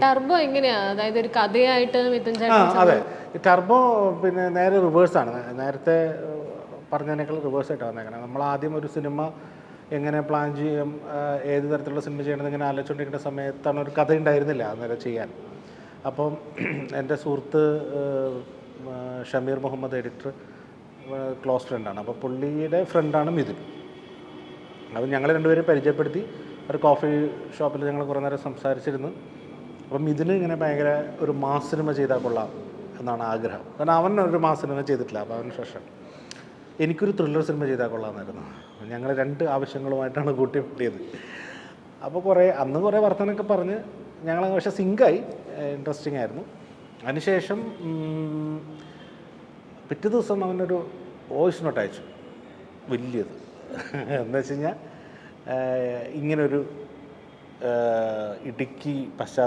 Turbo എങ്ങനെയാ, അതായത് ഒരു കഥയായിട്ട് മിഥുൻ ചേട്ടൻ അതെ. ഈ ടർബോ പിന്നെ നേരെ റിവേഴ്സാണ്. നേരത്തെ പറഞ്ഞതിനേക്കാൾ റിവേഴ്സായിട്ടാണ് വന്നേക്കണം. നമ്മൾ ആദ്യം ഒരു സിനിമ എങ്ങനെ പ്ലാൻ ചെയ്യും, ഏത് തരത്തിലുള്ള സിനിമ ചെയ്യണമെന്ന് ഇങ്ങനെ ആലോചിച്ചുകൊണ്ടിരിക്കുന്ന സമയത്താണ് ഒരു കഥ ഉണ്ടായിരുന്നില്ല അന്നേരം ചെയ്യാൻ. അപ്പം എൻ്റെ സുഹൃത്ത് ഷമീർ മുഹമ്മദ്, എഡിറ്റർ, ക്ലോസ് ഫ്രണ്ടാണ്. അപ്പോൾ പുള്ളിയുടെ ഫ്രണ്ടാണ് മിഥുൻ. അപ്പം ഞങ്ങൾ രണ്ടുപേരും പരിചയപ്പെടുത്തി ഒരു കോഫി ഷോപ്പിൽ ഞങ്ങൾ കുറേ നേരം സംസാരിച്ചിരുന്നു. അപ്പം മിഥുന് ഇങ്ങനെ ഭയങ്കര ഒരു മാസ് സിനിമ ചെയ്താൽ കൊള്ളാം എന്നാണ് ആഗ്രഹം. കാരണം അവൻ ഒരു മാസ് സിനിമ ചെയ്തിട്ടില്ല. അപ്പോൾ അവന് ശേഷം എനിക്കൊരു ത്രില്ലർ സിനിമ ചെയ്താൽ കൊള്ളാമെന്നായിരുന്നു. ഞങ്ങൾ രണ്ട് ആവശ്യങ്ങളുമായിട്ടാണ് കൂട്ടിമുട്ടിയത്. അപ്പോൾ അന്ന് കുറേ വർത്തമാനമൊക്കെ പറഞ്ഞ് ഞങ്ങൾ പക്ഷേ സിങ്കായി, ഇൻട്രസ്റ്റിംഗ് ആയിരുന്നു. അതിനുശേഷം പിറ്റേ ദിവസം അവനൊരു വോയിസ് നോട്ട് അയച്ചു, വലിയത്. എന്താ വെച്ച് കഴിഞ്ഞാൽ ഇങ്ങനൊരു ഇടുക്കി പശ്ചാത്തലം